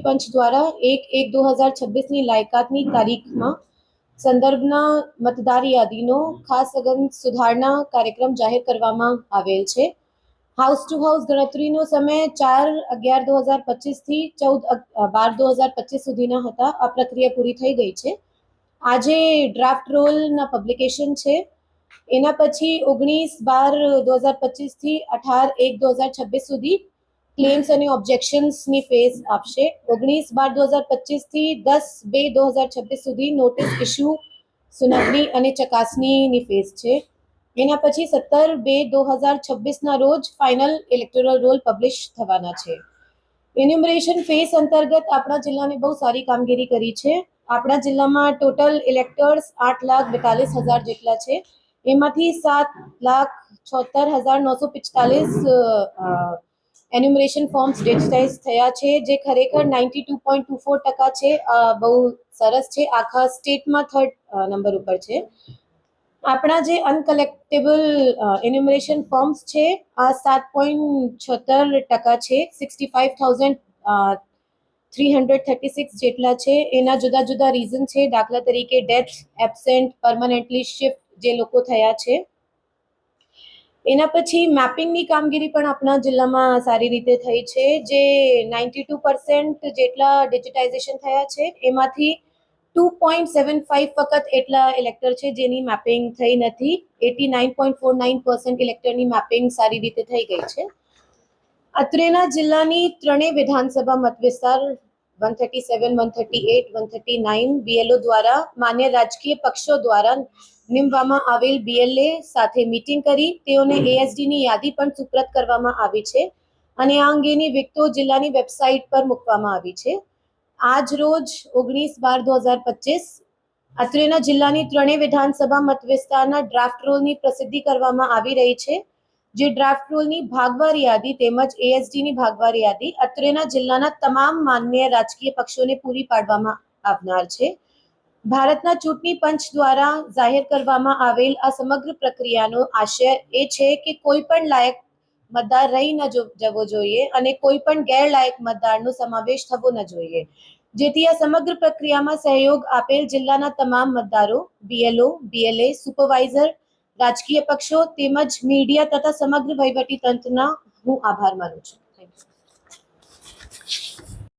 પંચ દ્વારા 1/1/2026ની લાયકાતની તારીખમાં સંદર્ભના મતદાર યાદીનો ખાસ સઘન સુધારણા કાર્યક્રમ જાહેર કરવામાં આવેલ છે। હાઉસ ટુ હાઉસ ગણતરીનો સમય 4/11/2025 થી 14/12/2025 સુધીના હતા। આ પ્રક્રિયા પૂરી થઈ ગઈ છે। આજે ડ્રાફ્ટ રોલના પબ્લિકેશન છે। એના પછી 19/12/2025 થી 18/1/2026 સુધી ક્લેમ્સ અને ઓબ્જેક્શન્સની ફેઝ આપશે। 19/12/2025 થી 10/2/2026 સુધી નોટિસ ઇસ્યુ, સુનાવણી અને ચકાસણીની ફેઝ છે। એના પછી 17/2/2026ના રોજ ફાઇનલ ઇલેક્ટોરલ રોલ પબ્લિશ થવાના છે। એન્યુમરેશન ફેઝ અંતર્ગત આપણા જિલ્લાને બહુ સારી કામગીરી કરી છે। આપણા જિલ્લામાં ટોટલ ઇલેક્ટર્સ 8,42,000 જેટલા છે। એમાંથી 7,76,945 એન્યુમરેશન ફોર્મ્સ ડિજિટાઇઝ થયા છે, જે ખરેખર 92.24% છે। બહુ સરસ છે। આખા સ્ટેટમાં 3rd નંબર ઉપર છે। આપણા જે અનકલેક્ટેબલ એન્યુમરેશન ફોર્મ્સ છે આ 7.76% છે। 65,336 જેટલા છે। એના જુદા જુદા રીઝન છે, દાખલા તરીકે ડેથ, એબસેન્ટ, પરમનન્ટલી શિફ્ટ જે લોકો થયા છે। એના પછી મેપિંગની કામગીરી પણ આપણા જિલ્લામાં સારી રીતે થઈ છે, જે 92% જેટલા ડિજિટાઇઝેશન થયા છે। એમાંથી 2.75 ફક્ત એટલા ઇલેક્ટર છે જેની મેપિંગ થઈ નથી। 89.49% ઇલેક્ટરની મેપિંગ સારી રીતે થઈ ગઈ છે। અત્રેના જિલ્લાની ત્રણેય વિધાનસભા મતવિસ્તાર 137, 138, 139 બીએલઓ દ્વારા માન્ય રાજકીય પક્ષો દ્વારા નિમવામાં આવેલ બીએલએ સાથે મીટિંગ કરી તેઓને એએસડીની યાદી પણ સુપ્રત કરવામાં આવી છે અને આ અંગેની વિગતો જિલ્લાની વેબસાઇટ પર મૂકવામાં આવી છે। આજ રોજ 19/12/2025 અત્રેના જિલ્લાની ત્રણેય વિધાનસભા મતવિસ્તારના ડ્રાફ્ટ રોલની પ્રસિદ્ધિ કરવામાં આવી રહી છે, જે ડ્રાફ્ટ રોલની ભાગવાર યાદી તેમજ એએસડીની ભાગવાર યાદી અત્રેના જિલ્લાના તમામ માન્ય રાજકીય પક્ષોને પૂરી પાડવામાં આવનાર છે। ભારતના ચૂંટણી પંચ દ્વારા જાહેર કરવામાં આવેલ આ સમગ્ર પ્રક્રિયાનો આશય એ છે કે કોઈ પણ લાયક મતદાર રહી ન જવો જોઈએ અને કોઈ પણ ગેરલાયક મતદારનો સમાવેશ થવો ન જોઈએ, જેથી આ સમગ્ર પ્રક્રિયામાં સહયોગ આપેલ જિલ્લાના તમામ મતદારો, બીએલઓ, બીએલએ, સુપરવાઇઝર, રાજકીય પક્ષો તેમજ મીડિયા તથા સમગ્ર વહીવટી તંત્રના હું આભાર માનું છું।